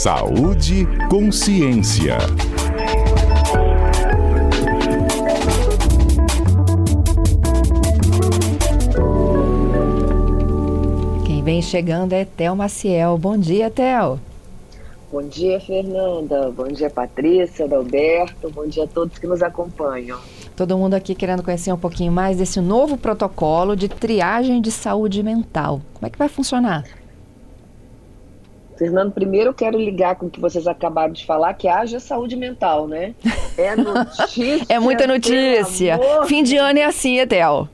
Saúde Consciência. Quem vem chegando é Theo Maciel. Bom dia, Theo. Bom dia, Fernanda. Bom dia, Patrícia, Adalberto. Bom dia a todos que nos acompanham. Todo mundo aqui querendo conhecer um pouquinho mais desse novo protocolo de triagem de saúde mental. Como é que vai funcionar? Fernando, primeiro eu quero ligar com o que vocês acabaram de falar, que haja saúde mental, né? É notícia. É muita notícia. Fim de ano é assim, Theo.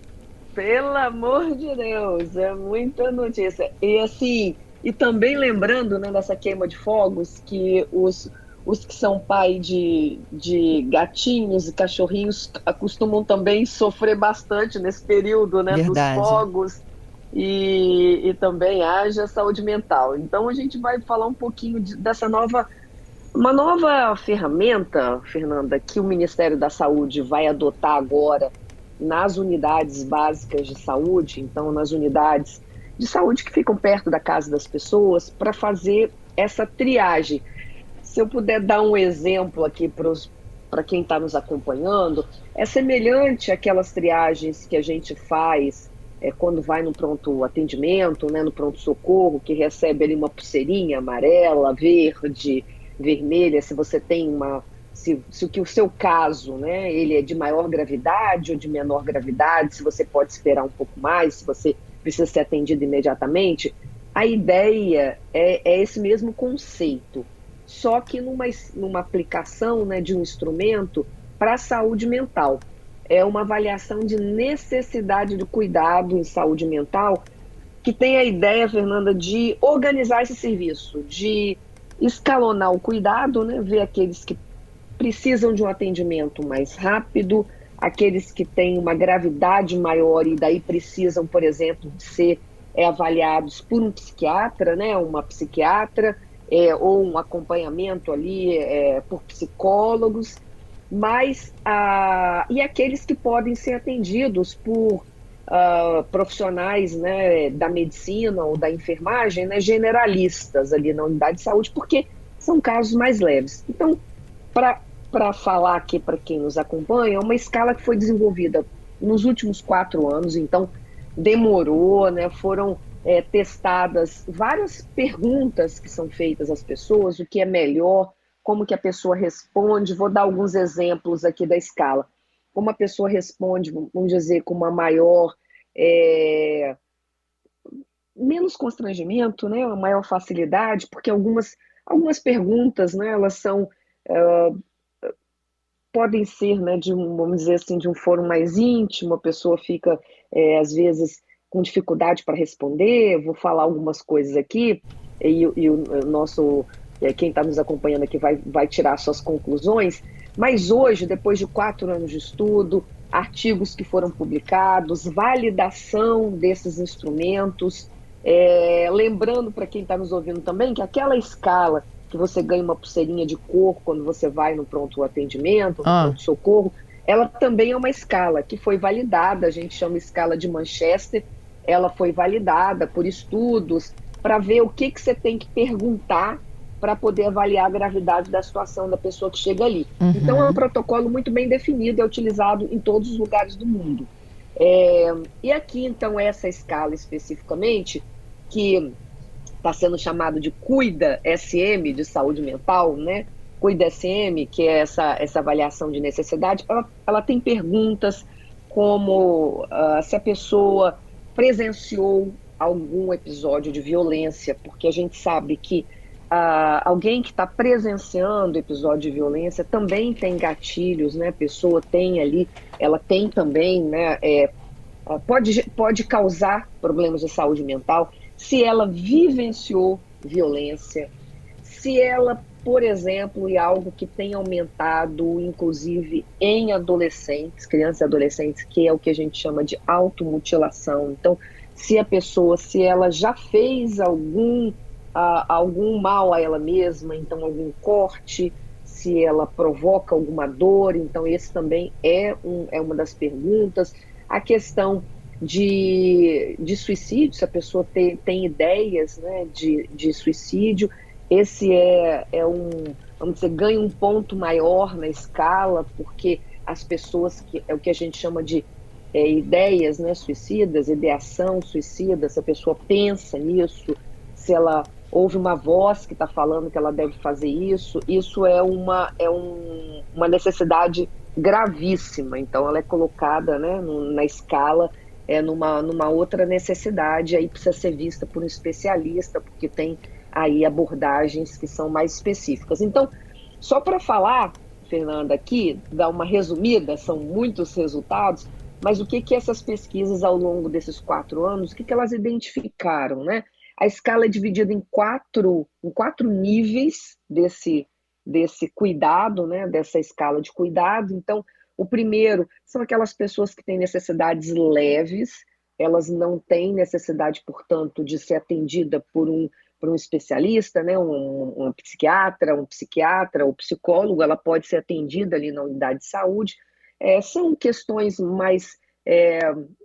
Pelo amor de Deus, é muita notícia. E assim, e também lembrando, né, dessa queima de fogos, que os que são pai de gatinhos e cachorrinhos costumam também sofrer bastante nesse período, né, Verdade. dos fogos. E também haja saúde mental. Então a gente vai falar um pouquinho dessa uma nova ferramenta, Fernanda, que o Ministério da Saúde vai adotar agora nas unidades básicas de saúde, então nas unidades de saúde que ficam perto da casa das pessoas, para fazer essa triagem. Se eu puder dar um exemplo aqui para quem está nos acompanhando, é semelhante àquelas triagens que a gente faz quando vai no pronto atendimento, né, no pronto-socorro, que recebe ali uma pulseirinha amarela, verde, vermelha, se você tem se o seu caso, né, ele é de maior gravidade ou de menor gravidade, se você pode esperar um pouco mais, se você precisa ser atendido imediatamente. A ideia é esse mesmo conceito, só que numa aplicação, né, de um instrumento para a saúde mental. É uma avaliação de necessidade de cuidado em saúde mental, que tem a ideia, Fernanda, de organizar esse serviço, de escalonar o cuidado, né? Ver aqueles que precisam de um atendimento mais rápido, aqueles que têm uma gravidade maior e daí precisam, por exemplo, de ser avaliados por um psiquiatra, né? Uma psiquiatra, ou um acompanhamento ali por psicólogos. E aqueles que podem ser atendidos por profissionais, né, da medicina ou da enfermagem, né, generalistas ali na unidade de saúde, porque são casos mais leves. Então, para falar aqui para quem nos acompanha, é uma escala que foi desenvolvida nos últimos 4 anos, então demorou, né, foram testadas várias perguntas que são feitas às pessoas, o que é melhor, como que a pessoa responde. Vou dar alguns exemplos aqui da escala. Como a pessoa responde, vamos dizer, com uma maior, menos constrangimento, né, uma maior facilidade, porque algumas perguntas, né, elas são, podem ser, né, vamos dizer assim, de um foro mais íntimo, a pessoa fica, às vezes, com dificuldade para responder. Vou falar algumas coisas aqui, e o nosso... quem está nos acompanhando aqui vai tirar suas conclusões, mas hoje, depois de 4 anos de estudo, artigos que foram publicados, validação desses instrumentos, lembrando para quem está nos ouvindo também que aquela escala que você ganha uma pulseirinha de cor quando você vai no pronto atendimento, no pronto-socorro, ela também é uma escala que foi validada, a gente chama escala de Manchester, ela foi validada por estudos para ver o que você tem que perguntar para poder avaliar a gravidade da situação da pessoa que chega ali. Uhum. Então, é um protocolo muito bem definido, é utilizado em todos os lugares do mundo. E aqui, então, essa escala especificamente, que está sendo chamado de Cuida-SM, de saúde mental, né? Cuida-SM, que é essa avaliação de necessidade, ela tem perguntas como se a pessoa presenciou algum episódio de violência, porque a gente sabe que alguém que está presenciando episódio de violência também tem gatilhos, né? A pessoa tem ali, ela tem também, né? Pode causar problemas de saúde mental se ela vivenciou violência, se ela, por exemplo, é algo que tem aumentado, inclusive em adolescentes, crianças e adolescentes, que é o que a gente chama de automutilação. Então, se ela já fez algum mal a ela mesma, então algum corte, se ela provoca alguma dor, então esse também é uma das perguntas. A questão de suicídio, se a pessoa tem ideias, né, de suicídio, esse vamos dizer, ganha um ponto maior na escala, porque as pessoas, que é o que a gente chama de ideias, né, suicidas, ideação suicida, se a pessoa pensa nisso, se ela ouve uma voz que está falando que ela deve fazer isso, isso uma necessidade gravíssima. Então, ela é colocada, né, na escala, numa outra necessidade, aí precisa ser vista por um especialista, porque tem aí abordagens que são mais específicas. Então, só para falar, Fernanda, aqui, dar uma resumida, são muitos resultados, mas o que essas pesquisas ao longo desses 4 anos, o que elas identificaram, né? A escala é dividida em quatro níveis desse cuidado, né? Dessa escala de cuidado. Então, o primeiro são aquelas pessoas que têm necessidades leves, elas não têm necessidade, portanto, de ser atendida por um especialista, né? Um psiquiatra, um psiquiatra ou psicólogo, ela pode ser atendida ali na unidade de saúde. São questões mais,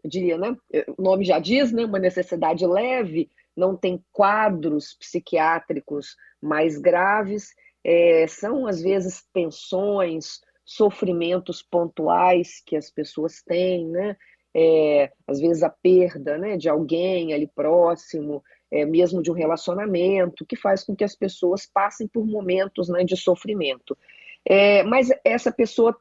diria, né? O nome já diz, né? Uma necessidade leve, não tem quadros psiquiátricos mais graves, são às vezes tensões, sofrimentos pontuais que as pessoas têm, né? Às vezes a perda, né, de alguém ali próximo, mesmo de um relacionamento, que faz com que as pessoas passem por momentos, né, de sofrimento. Mas essa pessoa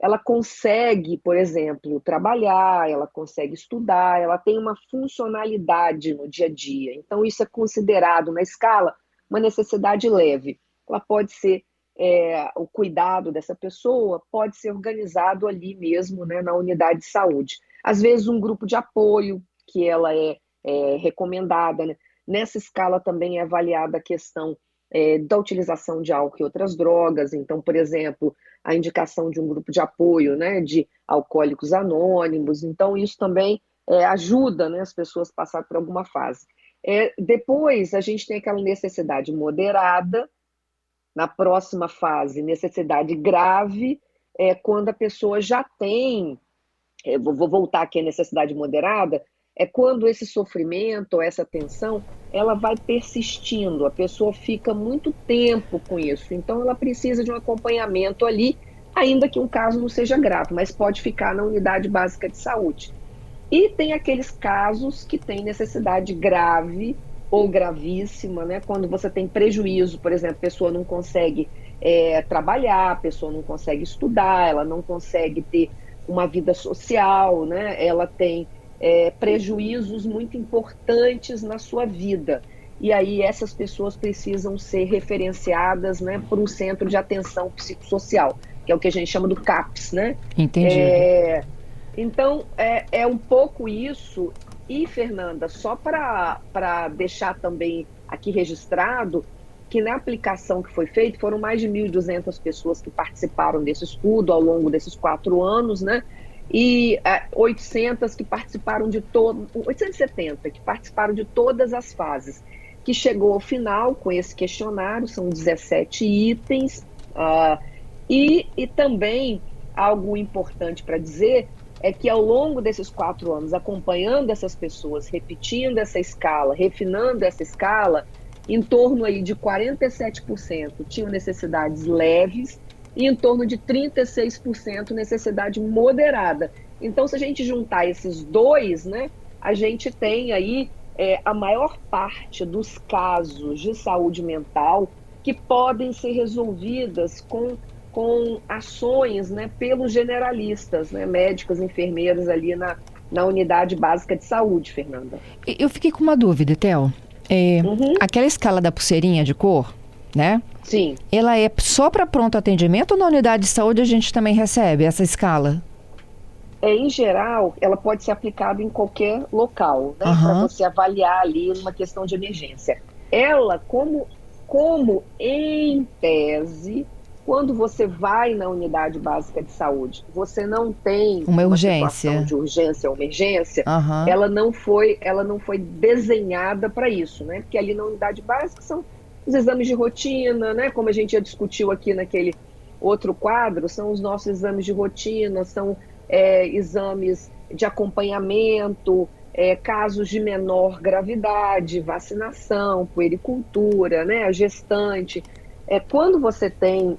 ela consegue, por exemplo, trabalhar, ela consegue estudar, ela tem uma funcionalidade no dia a dia. Então, isso é considerado na escala uma necessidade leve. Ela pode ser, o cuidado dessa pessoa pode ser organizado ali mesmo, né, na unidade de saúde. Às vezes, um grupo de apoio, que ela é recomendada, né? Nessa escala também é avaliada a questão da utilização de álcool e outras drogas. Então, por exemplo, a indicação de um grupo de apoio, né, de alcoólicos anônimos. Então, isso também ajuda, né, as pessoas a passar por alguma fase. Depois, a gente tem aquela necessidade moderada. Na próxima fase, necessidade grave, quando a pessoa já tem, vou voltar aqui à necessidade moderada, é quando esse sofrimento, ou essa tensão, ela vai persistindo, a pessoa fica muito tempo com isso, então ela precisa de um acompanhamento ali, ainda que um caso não seja grave, mas pode ficar na unidade básica de saúde. E tem aqueles casos que têm necessidade grave ou gravíssima, né? Quando você tem prejuízo, por exemplo, a pessoa não consegue trabalhar, a pessoa não consegue estudar, ela não consegue ter uma vida social, né? Ela tem prejuízos muito importantes na sua vida. E aí essas pessoas precisam ser referenciadas, né, para o Centro de Atenção Psicossocial, que é o que a gente chama do CAPS, né? Entendi. Então, é um pouco isso. E, Fernanda, só para deixar também aqui registrado, que na aplicação que foi feita, foram mais de 1.200 pessoas que participaram desse estudo ao longo desses 4 anos, né? E 800 que participaram 870 que participaram de todas as fases, que chegou ao final com esse questionário, são 17 itens, e também algo importante para dizer é que ao longo desses 4 anos, acompanhando essas pessoas, repetindo essa escala, refinando essa escala, em torno aí de 47% tinham necessidades leves e em torno de 36% necessidade moderada. Então, se a gente juntar esses dois, né, a gente tem aí a maior parte dos casos de saúde mental que podem ser resolvidas com ações, né, pelos generalistas, né, médicos, enfermeiros ali na unidade básica de saúde, Fernanda. Eu fiquei com uma dúvida, Theo. Aquela escala da pulseirinha de cor, né? Sim. Ela é só para pronto atendimento ou na unidade de saúde a gente também recebe essa escala? Em geral, ela pode ser aplicada em qualquer local, né? Para você avaliar ali uma questão de emergência. Ela, como em tese, quando você vai na unidade básica de saúde, você não tem uma situação de urgência ou emergência, ela não foi desenhada para isso, né? Porque ali na unidade básica são os exames de rotina, né? Como a gente já discutiu aqui naquele outro quadro, são os nossos exames de rotina, são exames de acompanhamento, casos de menor gravidade, vacinação, puericultura, né, a gestante. Quando você tem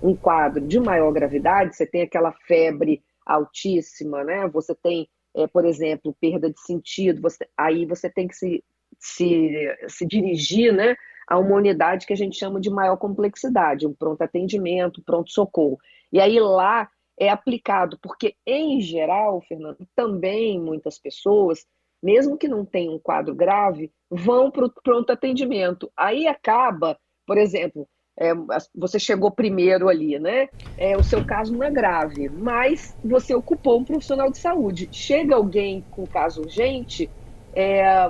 um quadro de maior gravidade, você tem aquela febre altíssima, né? Você tem, por exemplo, perda de sentido, aí você tem que se dirigir, né, a uma unidade que a gente chama de maior complexidade, um pronto atendimento, pronto-socorro. E aí lá é aplicado, porque em geral, Fernando, também muitas pessoas, mesmo que não tenham um quadro grave, vão para o pronto atendimento. Aí acaba, por exemplo, você chegou primeiro ali, né? O seu caso não é grave, mas você ocupou um profissional de saúde. Chega alguém com caso urgente,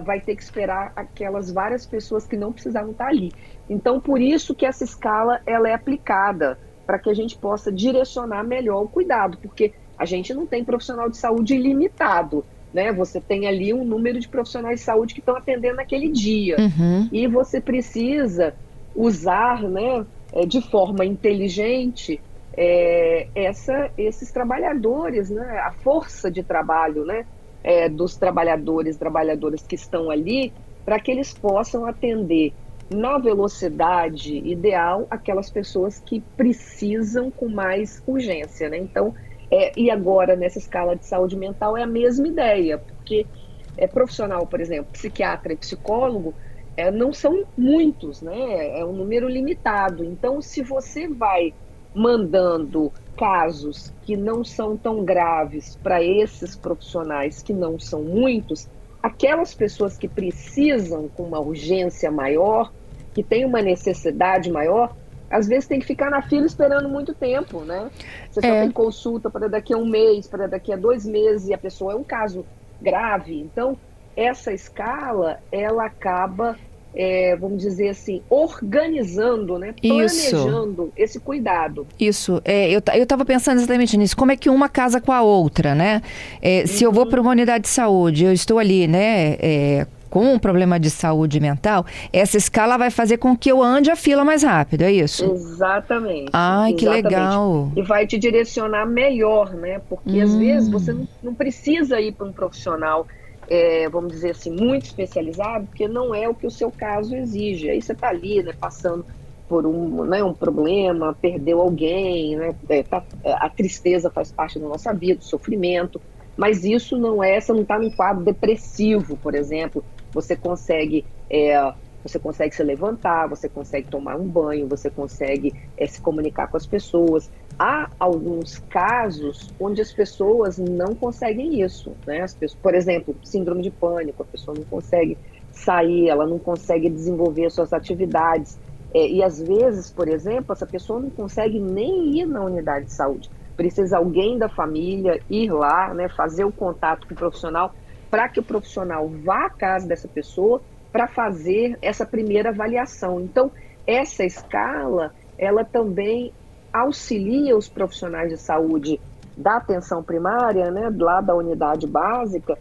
vai ter que esperar aquelas várias pessoas que não precisavam estar ali. Então, por isso que essa escala ela é aplicada, para que a gente possa direcionar melhor o cuidado, porque a gente não tem profissional de saúde ilimitado, né? Você tem ali um número de profissionais de saúde que estão atendendo naquele dia. E você precisa usar, né, de forma inteligente esses trabalhadores, né, a força de trabalho, né, dos trabalhadoras que estão ali, para que eles possam atender na velocidade ideal aquelas pessoas que precisam com mais urgência, né? Então, e agora nessa escala de saúde mental é a mesma ideia, porque profissional, por exemplo, psiquiatra e psicólogo, não são muitos, né? É um número limitado. Então, se você vai mandando casos que não são tão graves para esses profissionais que não são muitos, aquelas pessoas que precisam com uma urgência maior, que tem uma necessidade maior, às vezes tem que ficar na fila esperando muito tempo, né? Você só tem consulta para daqui a um mês, para daqui a 2 meses, e a pessoa é um caso grave. Então, essa escala, ela acaba, vamos dizer assim, organizando, né? Planejando esse cuidado. Isso, eu estava pensando exatamente nisso, como é que uma casa com a outra, né? Se eu vou para uma unidade de saúde, eu estou ali, né, com um problema de saúde mental, essa escala vai fazer com que eu ande a fila mais rápido, é isso? Exatamente. Ai, que legal. E vai te direcionar melhor, né? Porque às vezes você não precisa ir para um profissional, vamos dizer assim, muito especializado, porque não é o que o seu caso exige. Aí você está ali, né, passando por um problema, perdeu alguém, né? A tristeza faz parte da nossa vida, o sofrimento, mas isso você não está num quadro depressivo, por exemplo. Você consegue se levantar, você consegue tomar um banho, você consegue se comunicar com as pessoas. Há alguns casos onde as pessoas não conseguem isso, né? Por exemplo, síndrome de pânico, a pessoa não consegue sair, ela não consegue desenvolver suas atividades. E às vezes, por exemplo, essa pessoa não consegue nem ir na unidade de saúde. Precisa alguém da família ir lá, né, fazer o contato com o profissional, para que o profissional vá à casa dessa pessoa para fazer essa primeira avaliação. Então, essa escala, ela também auxilia os profissionais de saúde da atenção primária, né, lá da unidade básica,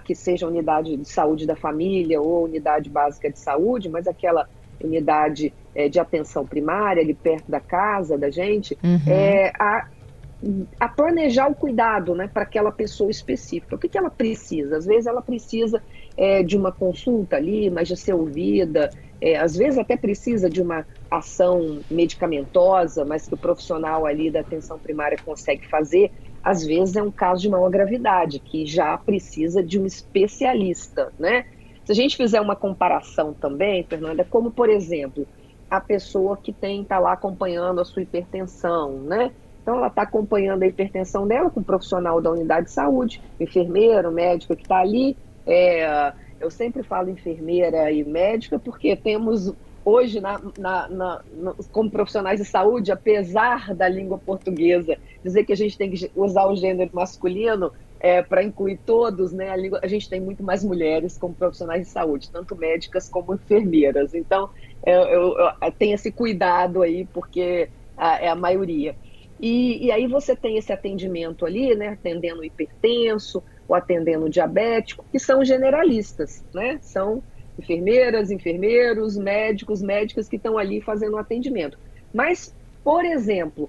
que seja a unidade de saúde da família ou unidade básica de saúde, mas aquela unidade de atenção primária, ali perto da casa da gente, a planejar o cuidado, né, para aquela pessoa específica. O que ela precisa? Às vezes ela precisa de uma consulta ali, mas de ser ouvida, às vezes até precisa de uma ação medicamentosa, mas que o profissional ali da atenção primária consegue fazer. Às vezes é um caso de maior gravidade, que já precisa de um especialista, né? Se a gente fizer uma comparação também, Fernanda, como, por exemplo, a pessoa que está lá acompanhando a sua hipertensão, né? Então, ela está acompanhando a hipertensão dela com um profissional da unidade de saúde, enfermeiro, médico que está ali. Eu sempre falo enfermeira e médica porque temos hoje, como profissionais de saúde, apesar da língua portuguesa dizer que a gente tem que usar o gênero masculino para incluir todos, né? A gente tem muito mais mulheres como profissionais de saúde, tanto médicas como enfermeiras. Então, eu tenho esse cuidado aí, porque é a maioria. E aí você tem esse atendimento ali, né, atendendo o hipertenso, ou atendendo o diabético, que são generalistas, né? São enfermeiras, enfermeiros, médicos, médicas que estão ali fazendo o atendimento. Mas, por exemplo,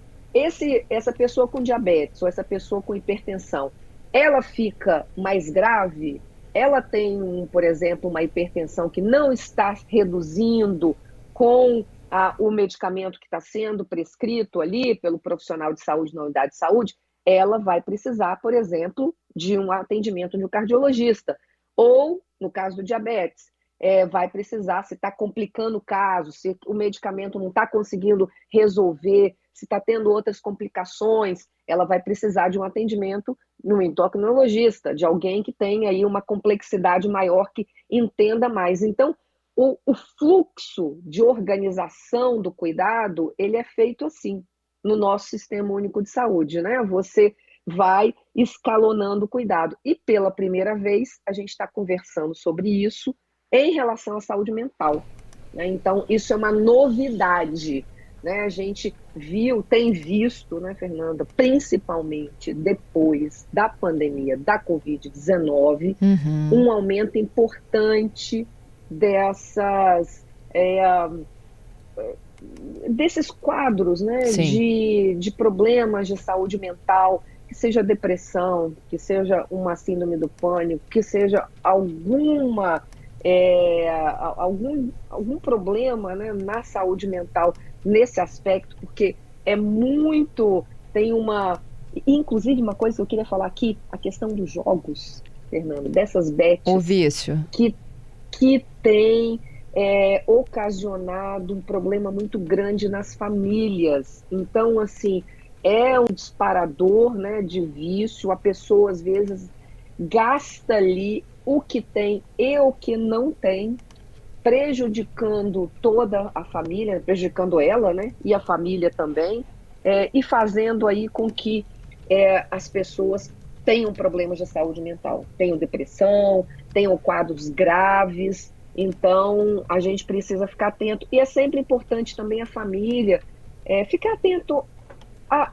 essa pessoa com diabetes ou essa pessoa com hipertensão, ela fica mais grave, ela tem, por exemplo, uma hipertensão que não está reduzindo com o medicamento que está sendo prescrito ali pelo profissional de saúde na unidade de saúde, ela vai precisar, por exemplo, de um atendimento de um cardiologista. Ou, no caso do diabetes, vai precisar, se está complicando o caso, se o medicamento não está conseguindo resolver, se está tendo outras complicações, ela vai precisar de um atendimento no endocrinologista, de alguém que tenha aí uma complexidade maior, que entenda mais. Então, o fluxo de organização do cuidado, ele é feito assim, no nosso Sistema Único de Saúde, né? Você vai escalonando o cuidado. E pela primeira vez, a gente está conversando sobre isso em relação à saúde mental, né? Então, isso é uma novidade, né? A gente tem visto, né, Fernanda, principalmente depois da pandemia da Covid-19, um aumento importante desses quadros, né, de problemas de saúde mental, que seja depressão, que seja uma síndrome do pânico, que seja algum problema, né, na saúde mental nesse aspecto, porque inclusive uma coisa que eu queria falar aqui, a questão dos jogos, Fernando, dessas bets, o vício, que tem ocasionado um problema muito grande nas famílias. Então, assim, é um disparador, né, de vício. A pessoa, às vezes, gasta ali o que tem e o que não tem, prejudicando toda a família, prejudicando ela, né, e a família também, e fazendo aí com que as pessoas tenham problemas de saúde mental, tenham depressão, tenham quadros graves. Então, a gente precisa ficar atento. E é sempre importante também a família ficar atento a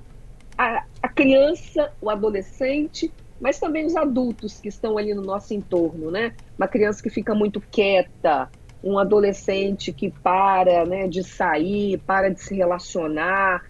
criança, o adolescente, mas também os adultos que estão ali no nosso entorno, né? Uma criança que fica muito quieta, um adolescente que para, né, de sair, para de se relacionar,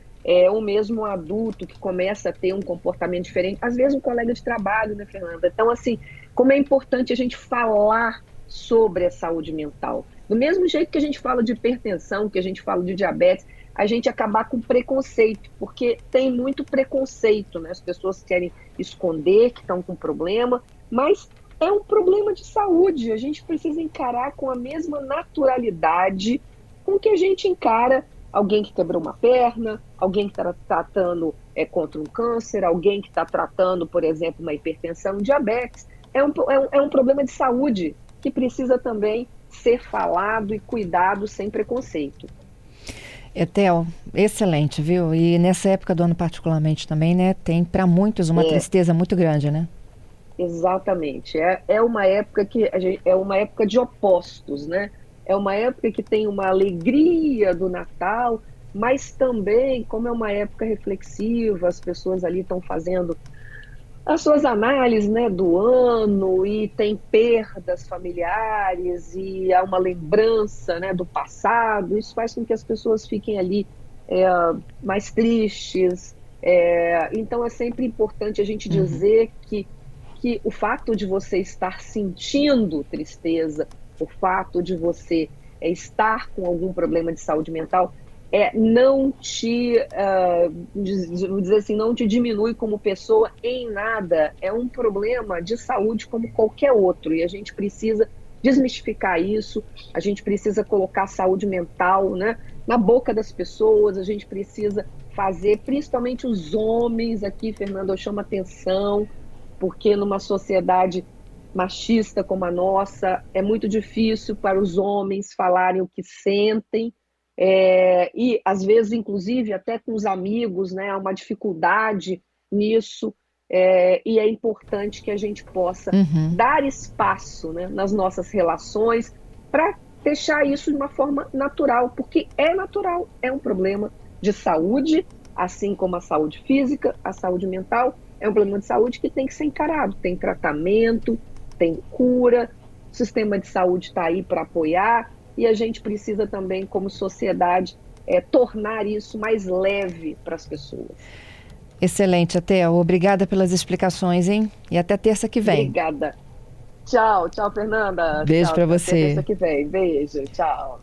ou mesmo um adulto que começa a ter um comportamento diferente, às vezes um colega de trabalho, né, Fernanda? Então, assim, como é importante a gente falar sobre a saúde mental. Do mesmo jeito que a gente fala de hipertensão, que a gente fala de diabetes, a gente acabar com preconceito, porque tem muito preconceito, né? As pessoas querem esconder que estão com problema, mas é um problema de saúde. A gente precisa encarar com a mesma naturalidade com que a gente encara alguém que quebrou uma perna, alguém que está tratando contra um câncer, alguém que está tratando, por exemplo, uma hipertensão, um diabetes. É um problema de saúde que precisa também ser falado e cuidado sem preconceito. Theo, excelente, viu? E nessa época do ano particularmente também, né? Tem para muitos uma tristeza muito grande, né? Exatamente. É uma época é uma época de opostos, né? É uma época que tem uma alegria do Natal, mas também, como é uma época reflexiva, as pessoas ali estão fazendo as suas análises, né, do ano, e tem perdas familiares e há uma lembrança, né, do passado. Isso faz com que as pessoas fiquem ali mais tristes. Então é sempre importante a gente dizer que o fato de você estar sentindo tristeza, o fato de você estar com algum problema de saúde mental, não te, dizer assim, não te diminui como pessoa em nada. É um problema de saúde como qualquer outro, e a gente precisa desmistificar isso, a gente precisa colocar a saúde mental, né, na boca das pessoas, a gente precisa fazer, principalmente os homens aqui, Fernando, eu chamo atenção, porque numa sociedade machista como a nossa, é muito difícil para os homens falarem o que sentem, e às vezes, inclusive, até com os amigos, né, há uma dificuldade nisso, e é importante que a gente possa dar espaço, né, nas nossas relações para deixar isso de uma forma natural, porque é natural, é um problema de saúde, assim como a saúde física, a saúde mental, é um problema de saúde que tem que ser encarado, tem tratamento, tem cura, o sistema de saúde está aí para apoiar, e a gente precisa também, como sociedade, tornar isso mais leve para as pessoas. Excelente, Atel. Obrigada pelas explicações, hein? E até terça que vem. Obrigada. Tchau, tchau, Fernanda. Beijo Tchau, para até você. terça que vem. Beijo, tchau.